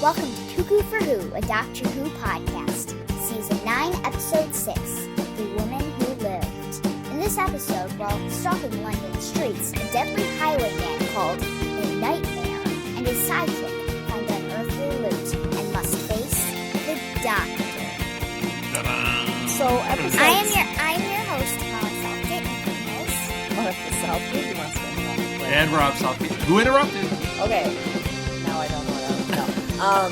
Welcome to Coo Coo For Who, a Doctor Who podcast, Season 9, Episode 6, The Woman Who Lived. In this episode, while stalking London streets, a deadly highwayman called the Nightmare and his sidekick find unearthly loot and must face the Doctor. So, episode... I am your host, Southgate, Southgate wants to interrupt. And Rob Southgate. Who interrupted? Okay. Now I don't know what I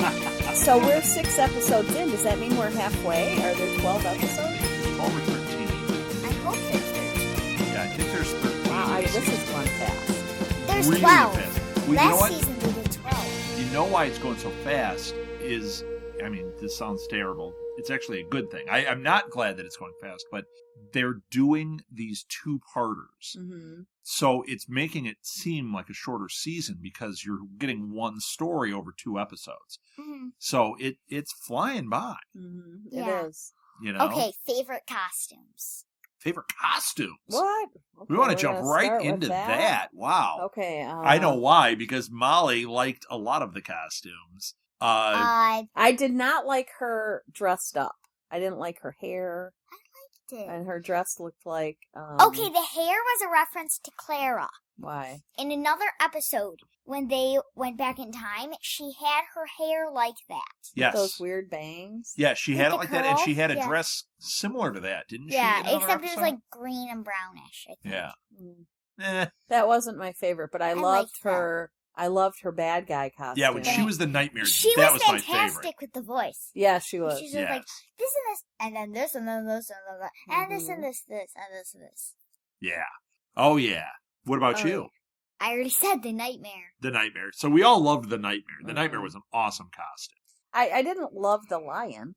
was. So we're 6 episodes in. Does that mean we're halfway? Are there 12 episodes? 12 or 13. I hope there's 13. Yeah, I think there's 13. Wow, this is going fast. There's Really 12. fast. Well, Last season we did 12. You know why it's going so fast is, I mean, this sounds terrible. It's actually a good thing. I'm not glad that it's going fast, but they're doing these 2-parters. Mm-hmm. So it's making it seem like a shorter season because you're getting one story over 2 episodes. Mm-hmm. So it's flying by. Mm-hmm. Yeah. It is. You know? Okay, favorite costumes. Favorite costumes. What? Okay, We want to we're jump gonna right start with into that. Wow. Okay. I know why, because Molly liked a lot of the costumes. I I did not like her dressed up. I didn't like her hair. did. And her dress looked like... Okay, the hair was a reference to Clara. Why? In another episode, when they went back in time, she had her hair like that. Yes. Those weird bangs. Yeah, she With had it the like that, and she had a curl? Yeah. dress similar to that, didn't she? Yeah, in another except it was episode? like green and brownish, I think. Yeah. Mm. Eh. That wasn't my favorite, but I loved liked that. her. I loved her bad guy costume. Yeah, when she was the nightmare, She that was was my fantastic favorite. with the voice. Yeah, she was. She's just like, this and this, and then this, and then this, and then that, and this, and this, and this, and this. Yeah. Oh, yeah. What about Oh, you? I already said the nightmare. The Nightmare. So we all loved the Nightmare. The Mhm. Nightmare was an awesome costume. I didn't love the lion.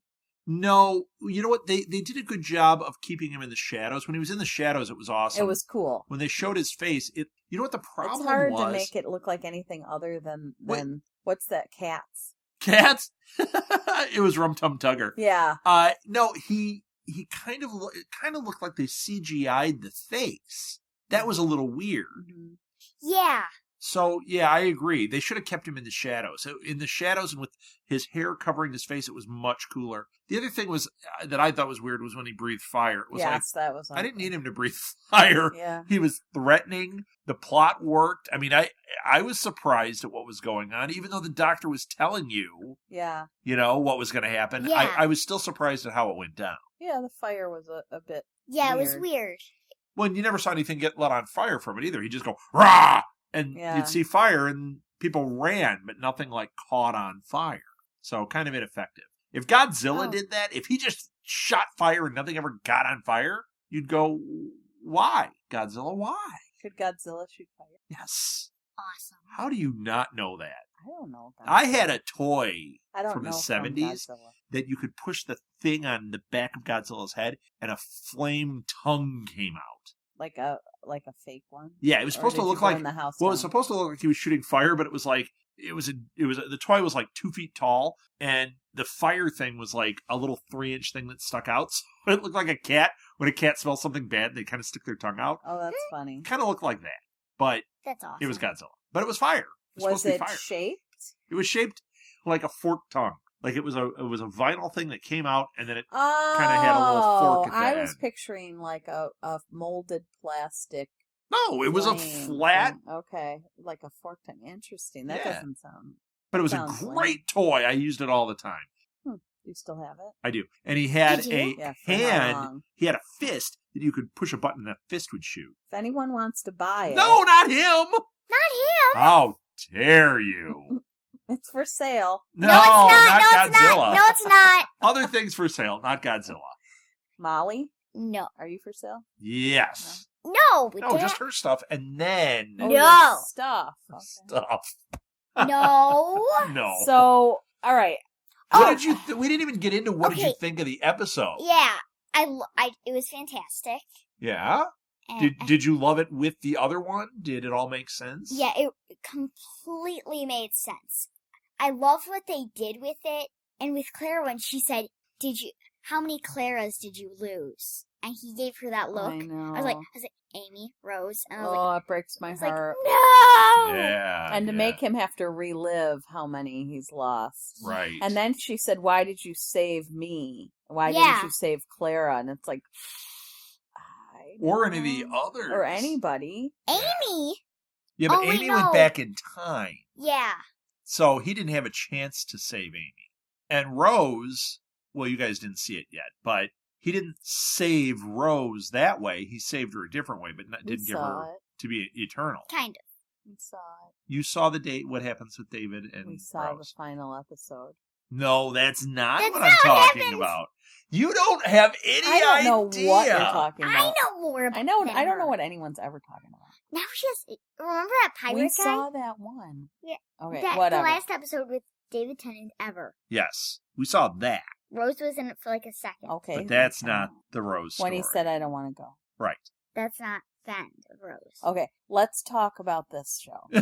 No, you know what? They did a good job of keeping him in the shadows. When he was in the shadows, it was awesome. It was cool. When they showed his face, you know what the problem It's hard was? to make it look like anything other than Wait. what's that? Cats. Cats? It was Rum Tum Tugger. Yeah. No, he kind of looked like they CGI'd the face. That was a little weird. Mhm. Yeah. So, yeah, I agree. They should have kept him in the shadows. In the shadows and with his hair covering his face, it was much cooler. The other thing was that I thought was weird was when he breathed fire. It was Yes, that was. I didn't need him to breathe fire. Yeah. He was threatening. The plot worked. I mean, I was surprised at what was going on, even though the doctor was telling you, Yeah. what was going to happen. Yeah. I was still surprised at how it went down. Yeah, the fire was a bit. Yeah, Weird. it was weird. Well, you never saw anything get lit on fire from it either. He'd just go, rah! And Yeah. you'd see fire and people ran, but nothing like caught on fire. So kind of ineffective. If Godzilla did that, if he just shot fire and nothing ever got on fire, you'd go, why? Godzilla, why? Could Godzilla shoot fire? Yes. Awesome. How do you not know that? I don't know. I had a toy I don't from the know 70s Godzilla. that you could push the thing on the back of Godzilla's head and a flame tongue came out. Like a fake one. Yeah, it was Or supposed to did you look burn like the house well, it was down? supposed to look like he was shooting fire, but it was like the toy was like 2 feet tall, and the fire thing was like a little 3-inch thing that stuck out. So it looked like a cat. When a cat smells something bad, they kind of stick their tongue out. Oh, that's funny. Kind of looked like that, but That's awesome. it was Godzilla. But it was fire. It Was supposed to be it fire. shaped? It was shaped like a forked tongue. Like it was a vinyl thing that came out, and then it Oh, had a little fork at the I was end. picturing like a molded plastic. no, it was a flame flat. thing. Okay, like a fork thing. Interesting. That Yeah. doesn't sound. But it was a Sounds lame. great toy. I used it all the time. You still have it? I do. And he had Did a you? Yeah. For how hand. long? He had a fist that you could push a button and that fist would shoot. If anyone wants to buy it, No, not him! Not him. How dare you? it's for sale. No, it's not. not no, it's Godzilla. not. No, it's not. Other things for sale, not Godzilla. Molly, No. are you for sale? Yes. No. No, just her stuff, and then Oh, No. your stuff. Okay. stuff. No. No. So, all right. What did you? We didn't even get into what did you Okay. think of the episode? Yeah. It was fantastic. Yeah. And Did you love it with the other one? Did it all make sense? yeah, it completely made sense. I loved what they did with it, and with Clara when she said, how many Claras did you lose? and he gave her that look. I know. I was like, Amy, Rose, and I was like, it breaks my heart. no! Yeah. And to make him have to relive how many he's lost. Right. And then she said, why did you save me? Why didn't you save Clara? And it's like, or any of the others. Or anybody. Amy? Yeah, but Amy went back in time. Yeah. So he didn't have a chance to save Amy. And Rose, well, you guys didn't see it yet, but he didn't save Rose that way. He saved her a different way, but didn't give her to be eternal. Kind of. We saw it. You saw what happens with David and we saw Rose. The final episode. No, that's not That's what not I'm what talking happens. about. You don't have any idea. I don't know what you're talking about. I know more about I don't know what anyone's ever talking about. Now she has... Remember that pirate guy? We saw that one. Yeah. Okay, The whatever. last episode with David Tennant ever. Yes, we saw that. Rose was in it for like a second. Okay. But that's not the Rose story. When he said, I don't want to go. Right. That's not the end of Rose. Okay, let's talk about this show.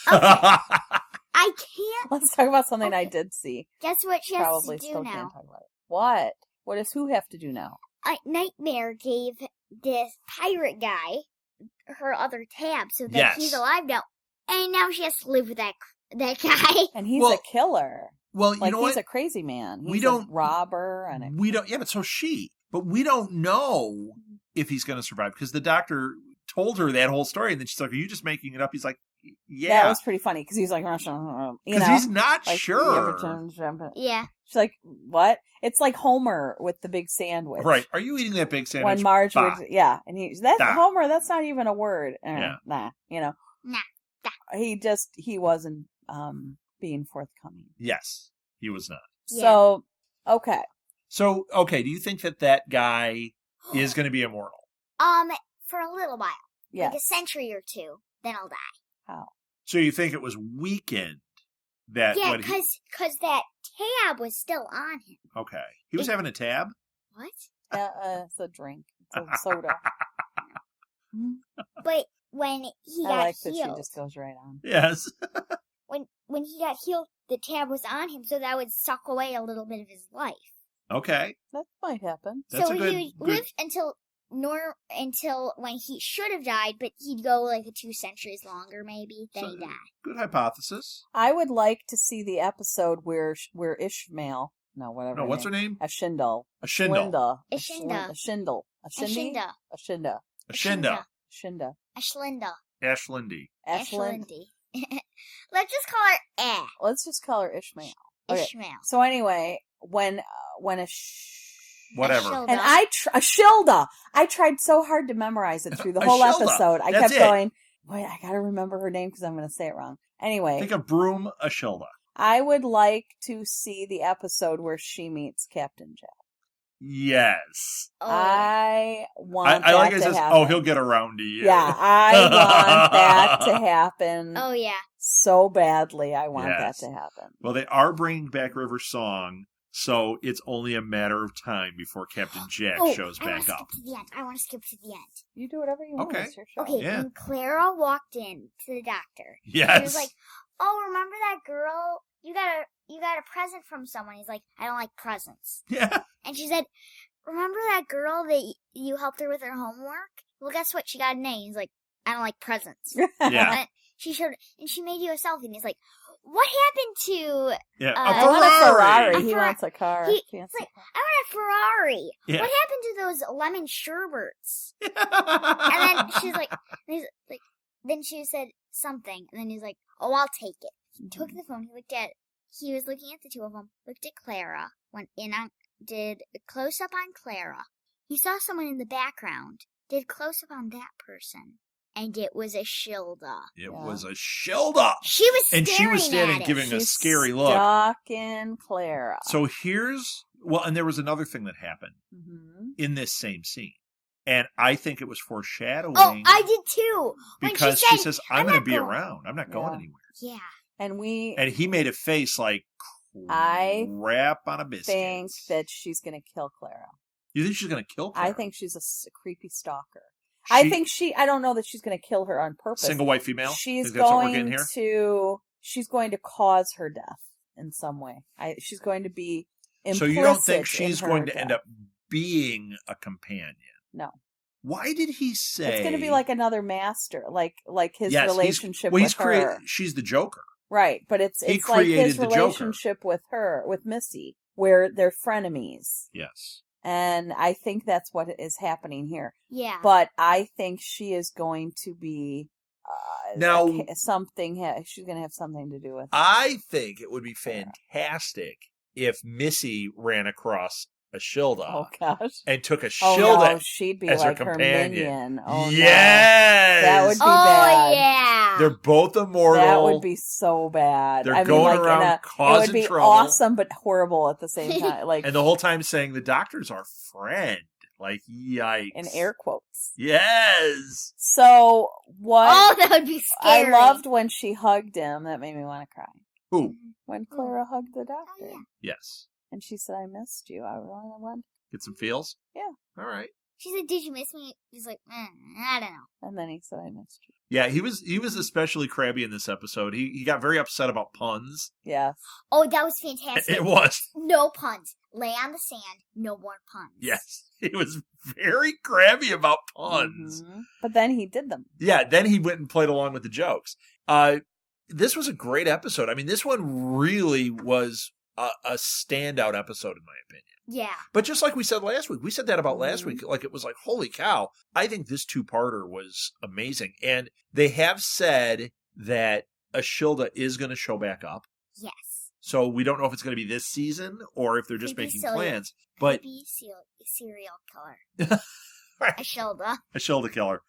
I can't... Let's talk about something I did see. Guess what she has Probably to do still now? can't talk about it. What? What does who have to do now? Nightmare gave this pirate guy her other tab so that he's alive now. And now she has to live with that guy. And he's a killer. Well, you know what? He's a crazy man. He's a robber. But so she. But we don't know if he's going to survive because the doctor told her that whole story. And then she's like, are you just making it up? He's like, yeah. That was pretty funny because he's like, because he's not sure. Yeah. She's like, what? It's like Homer with the big sandwich. Right. Are you eating that big sandwich? When Marge would, and Homer, that's not even a word. Yeah. Nah. Nah. He wasn't being forthcoming. Yes, he was not. Yeah. So, okay. Do you think that guy is going to be immortal? For a little while. Yes. Like a century or two, then I'll die. How? So you think it was weakened that... Yeah, because that tab was still on him. Okay. He was having a tab? What? It's a drink. It's a soda. But when he got that healed... she just goes right on. Yes. when he got healed, the tab was on him, so that would suck away a little bit of his life. Okay. That might happen. That's so he lived until when he should have died, but he'd go like 2 centuries longer, maybe, then he died. Good hypothesis. I would like to see the episode where Ishmael... No, whatever. No, what's her name? Ashindal. Ashinda. Ashindal. Ashinda. Ashinda. Ashinda. Ashinda. Ashlinda. Ashlindy. Ashlindy. Let's just call her Eh. Let's just call her Ishmael. Okay. Ishmael. So anyway, when whatever. Ashilda. And Ashilda. I tried so hard to memorize it through the whole Ashilda. episode. I That's kept going, wait, I gotta remember her name because I'm going to say it wrong. Anyway. Think of Broom Ashilda. I would like to see the episode where she meets Captain Jack. Yes. Oh. I want I that like to it says, happen. oh, he'll get around to you. Yeah, I want that to happen. Oh, yeah. So badly, I want Yes. that to happen. Well, they are bringing back River Song, so it's only a matter of time before Captain Jack shows back up. I want to skip to the end. You do whatever you want. Okay. It's your show. Okay, Yeah. when Clara walked in to the doctor, Yes. he was like, oh, remember that girl? You got a present from someone. He's like, I don't like presents. Yeah. And she said, remember that girl that you helped her with her homework? Well, guess what? She got an A. He's like, I don't like presents. Yeah. And she made you a selfie. And he's like, what happened to... Yeah. I a want a Ferrari. A He wants a car. He- He wants it's a like, car. I want a Ferrari. Yeah. What happened to those lemon sherbets? And then she's like, then she said something. And then he's like, oh, I'll take it. He took the phone. He was looking at the two of them, looked at Clara, went in on, did a close-up on Clara. He saw someone in the background, did close-up on that person. And it was a Shilda. It was a Shilda. She was staring And she was standing at it. giving a She's scary look. Stalking Clara. So and there was another thing that happened Mm-hmm. in this same scene. And I think it was foreshadowing. Oh, I did too. When Because she says, I'm going to be not going. around. I'm not going anywhere. Yeah. And he made a face like crap on a biscuit. think that she's going to kill Clara. You think she's going to kill Clara? I think she's a creepy stalker. I don't know that she's going to kill her on purpose. Single white female? She's Think that's what we're going getting she's going to cause her death in some way. She's going to be implicit. So you don't think she's in her going to death. end up being a companion? No. Why did he say... It's going to be like another master, like his Yes, relationship with her. She's the Joker. Right, but it's like his relationship with her, with Missy, where they're frenemies. Yes. And I think that's what is happening here. Yeah. But I think she is going to be now something. She's going to have something to do with it. I think it would be fantastic if Missy ran across a Shilda. Oh gosh! And took a Shilda she'd be as like her her companion. minion. Oh yes, no. That would be bad. Yeah. They're both immortal. That would be so bad. They're going around causing it would be trouble. Awesome but horrible at the same time. Like, and the whole time saying the doctor's our friend. Like, yikes. In air quotes. Yes. So what? Oh, that would be scary. I loved when she hugged him. That made me want to cry. Who? When Clara hugged the doctor. Oh, yeah. Yes. And she said, "I missed you. I really want." Get some feels? Yeah. All right. She said, "Did you miss me?" He's like, "I don't know." And then he said, "I missed you." Yeah, he was especially crabby in this episode. He got very upset about puns. Yes. Oh, that was fantastic. It was. No puns. Lay on the sand. No more puns. Yes. He was very crabby about puns. Mm-hmm. But then he did them. Yeah, then he went and played along with the jokes. This was a great episode. I mean, this one really was a standout episode, in my opinion. Yeah. But just like we said last week, we said that about last week. Like, it was like, holy cow. I think this two-parter was amazing. And they have said that Ashilda is going to show back up. Yes. So we don't know if it's going to be this season or if they're just making plans. But serial killer. Right. Ashilda. Ashilda killer.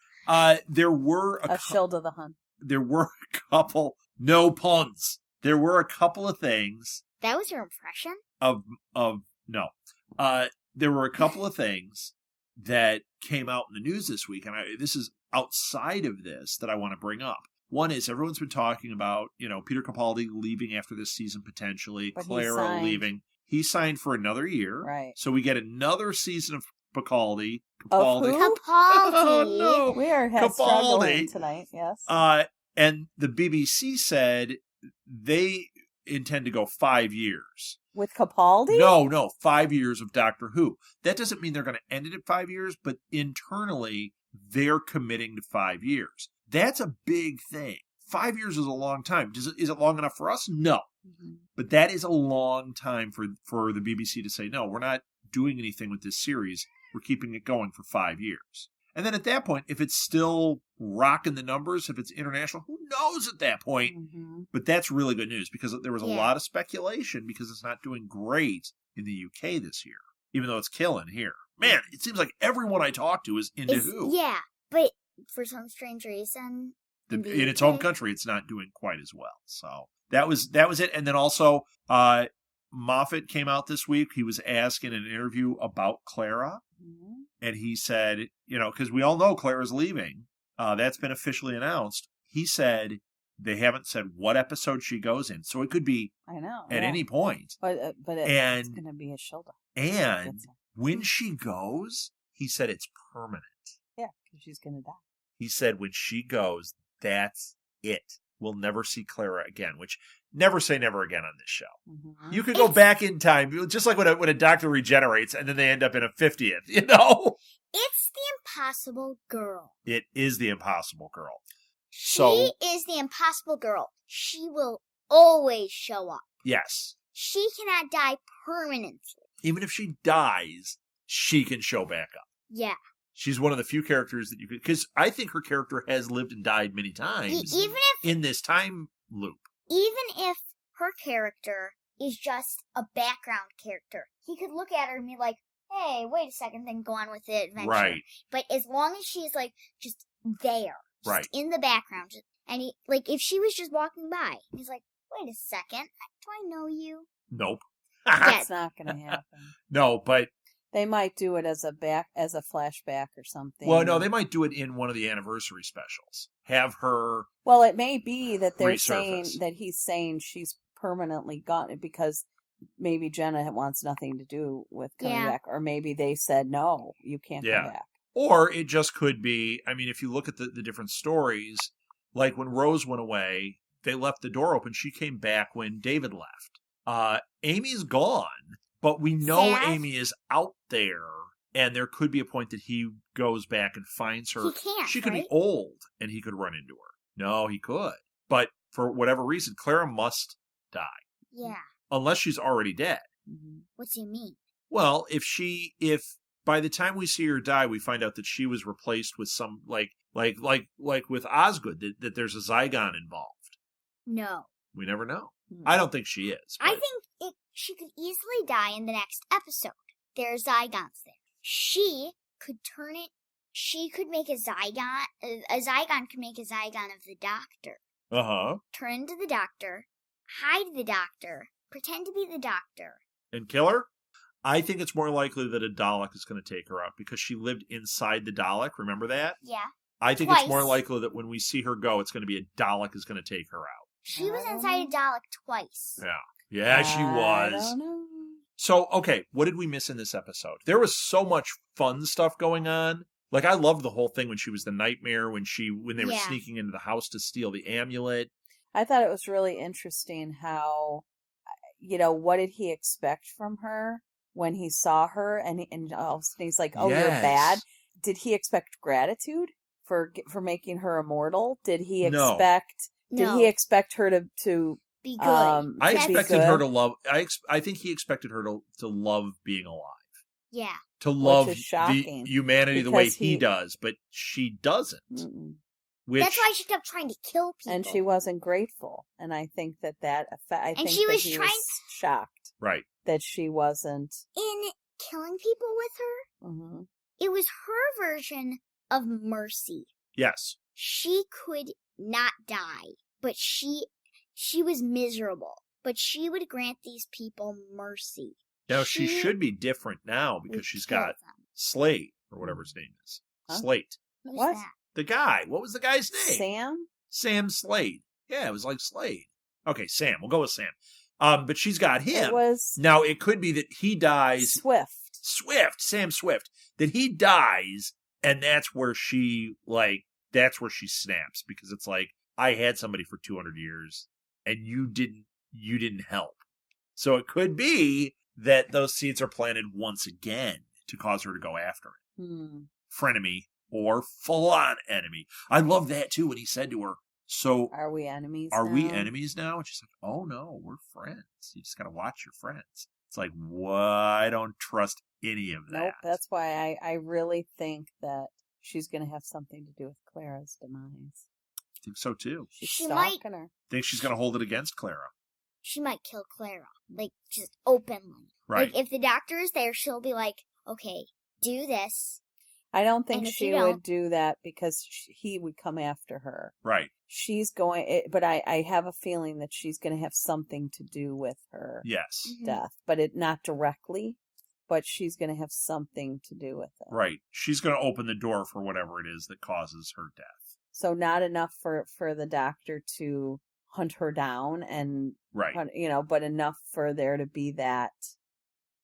There were Ashilda the Hun. There were a couple, no puns. There were a couple of things. That was your impression? No. There were a couple of things that came out in the news this week, and this is outside of this that I want to bring up. One is everyone's been talking about, Peter Capaldi leaving after this season potentially, but Clara leaving. He signed for another year. Right. So we get another season of Capaldi. Of who? Capaldi. Oh, no. We are struggling tonight, yes. And the BBC said they intend to go 5 years. With Capaldi? No, 5 years of Doctor Who. That doesn't mean they're going to end it at 5 years, but internally, they're committing to 5 years. That's a big thing. 5 years is a long time. Is it long enough for us? No. Mm-hmm. But that is a long time for the BBC to say, no, we're not doing anything with this series. We're keeping it going for 5 years. And then at that point, if it's still rocking the numbers, if it's international, who knows at that point? Mm-hmm. But that's really good news because there was a lot of speculation because it's not doing great in the UK this year, even though it's killing here. Man, it seems like everyone I talk to is into Who. Yeah, but for some strange reason, in its home country, it's not doing quite as well. So that was it. And then also, Moffat came out this week. He was asked in an interview about Clara. Mm-hmm. And he said, because we all know Clara's leaving. That's been officially announced. He said they haven't said what episode she goes in. So it could be at any point. But it's going to be a shoulder. And when she goes, he said it's permanent. Yeah, because she's going to die. He said when she goes, that's it. We'll never see Clara again, which never say never again on this show. Mm-hmm. You could go back in time, just like when a doctor regenerates and then they end up in a 50th, It's the impossible girl. It is the impossible girl. She is the impossible girl. She will always show up. Yes. She cannot die permanently. Even if she dies, she can show back up. Yeah. She's one of the few characters that you could, because I think her character has lived and died many times in this time loop. Even if her character is just a background character, he could look at her and be like, hey, wait a second, then go on with the adventure. Right. But as long as she's just there, just in the background, and if she was just walking by, he's like, wait a second, do I know you? Nope. That's not going to happen. No, but they might do it as a flashback or something. Well, no, they might do it in one of the anniversary specials. Have her. Well, it may be that they're saying that he's saying she's permanently gone because maybe Jenna wants nothing to do with coming back, or maybe they said no, you can't come back. Or it just could be. I mean, if you look at the different stories, like when Rose went away, they left the door open. She came back when David left. Amy's gone. But we know Amy is out there And there could be a point that he goes back and finds her. He can't, She could right? be old, and he could run into her. No, he could. But for whatever reason, Clara must die. Yeah. Unless she's already dead. Mm-hmm. What's he mean? Well, if by the time we see her die, we find out that she was replaced with some, like with Osgood, that there's a Zygon involved. No. We never know. Mm-hmm. I don't think she is. I think she could easily die in the next episode. There are Zygons there. She could turn it. She could make a Zygon. A Zygon could make a Zygon of the Doctor. Uh-huh. Turn into the Doctor, hide the Doctor, pretend to be the Doctor. And kill her? I think it's more likely that a Dalek is going to take her out because she lived inside the Dalek. Remember that? Yeah. I think Twice. it's more likely that when we see her go, it's going to be a Dalek is going to take her out. She was inside a Dalek twice. Yeah. Yeah, she was. I don't know. So, okay, what did we miss in this episode? There was so much fun stuff going on. Like, I loved the whole thing when she was the nightmare, when they were sneaking into the house to steal the amulet. I thought it was really interesting how, what did he expect from her when he saw her, and all of a sudden he's like, "Oh, Yes. you're bad." Did he expect gratitude for making her immortal? Did he No. expect? Did No. he expect her to Be good. I to be expected good? her to love. I think he expected her to love being alive, Yeah. to love is the shocking, humanity the way because he he- does, but she doesn't. Mm-mm. Which That's why she kept trying to kill people. And she wasn't grateful, and I think that I think she that was he trying- was shocked right. that she wasn't. In killing people with her, Mm-hmm. it was her version of mercy. Yes. She could not die, but she was miserable. But she would grant these people mercy. Now she should be different now would because she's kill got them. Slate or whatever his name is. Huh? Slate. Who's What? that? The guy. What was the guy's name? Sam? Sam Slade. Yeah, it was like Slade. Okay, Sam. We'll go with Sam. But she's got him. It was Now it could be that he dies. Swift. Sam Swift. That he dies, and that's where she snaps because it's like, I had somebody for 200 years, and you didn't help. So it could be that those seeds are planted once again to cause her to go after it. Frenemy or full-on enemy. I love that too when he said to her, "So Are we enemies? are we now? enemies now?" And she's like, "Oh no, we're friends. You just gotta watch your friends." It's like, what? I don't trust any of that. Nope. That's why I really think that she's going to have something to do with Clara's demise. I think so too. She's She might- stalking her. Think she's gonna hold it against Clara. She might kill Clara, like, just openly. Right. Like, if the Doctor is there, she'll be like, okay, do this. I don't think And if she you would don't- do that because he would come after her. Right. She's going, but I have a feeling that she's going to have something to do with her Yes. Mhm. death, but not directly, but she's going to have something to do with it. Right. She's gonna open the door for whatever it is that causes her death. So not enough for the Doctor to hunt her down and, Right. but enough for there to be that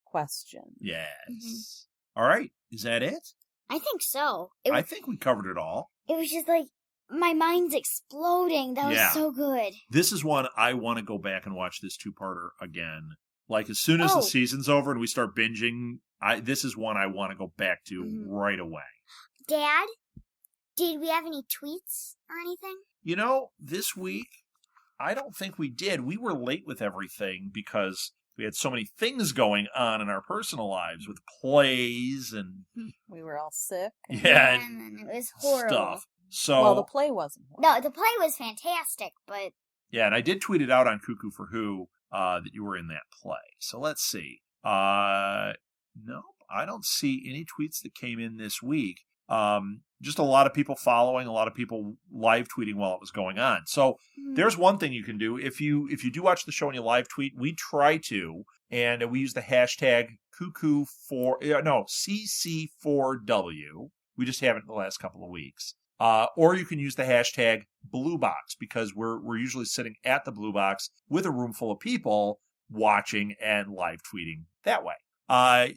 question. Yes. Mm-hmm. All right. Is that it? I think so. I think we covered it all. It was just like, my mind's exploding. That was Yeah. so good. This is one I want to go back and watch this two-parter again. Like, as soon as the Oh. season's over and we start binging, this is one I want to go back to Mhm. right away. Dad, did we have any tweets or anything? You know, this week, I don't think we did. We were late with everything because we had so many things going on in our personal lives with plays and We were all sick. Yeah, And it was horrible. stuff. So, Well, the play wasn't. No, the play was fantastic, but yeah, and I did tweet it out on Coo Coo For Who that you were in that play. So let's see. No, I don't see any tweets that came in this week. Just a lot of people following, a lot of people live tweeting while it was going on. So there's one thing you can do. If you do watch the show and you live tweet, we try to, and we use the hashtag CC4W. We just haven't the last couple of weeks. Or you can use the hashtag Blue Box because we're usually sitting at the Blue Box with a room full of people watching and live tweeting that way.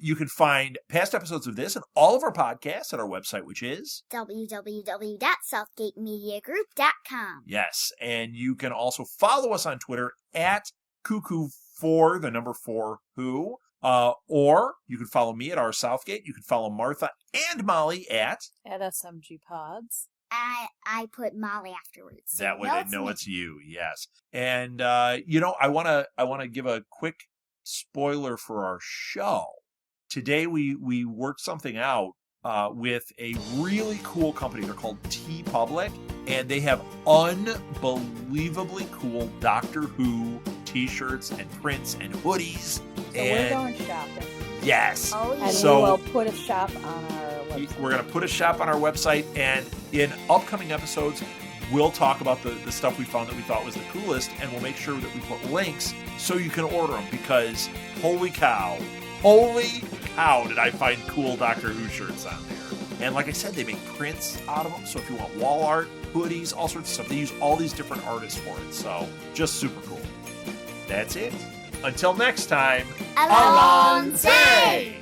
You can find past episodes of this and all of our podcasts at our website, which is www.southgatemediagroup.com. yes. And you can also follow us on Twitter at Coo Coo For, the number 4 Who. Or you can follow me at our Southgate. You can follow Martha and Molly at SMG Pods. I put Molly afterwards. So that way they know me. it's you. Yes. And I want to give a quick spoiler for our show. Today we worked something out with a really cool company. They're called TeePublic, and they have unbelievably cool Doctor Who t-shirts and prints and hoodies. So we're going shopping. Yes. Oh, yeah. And So we will put a shop on our website. we're going to put a shop on our website, and in upcoming episodes, we'll talk about the stuff we found that we thought was the coolest, and we'll make sure that we put links so you can order them, because holy cow, did I find cool Doctor Who shirts on there. And like I said, they make prints out of them, so if you want wall art, hoodies, all sorts of stuff, they use all these different artists for it, so just super cool. That's it. Until next time, Alonze!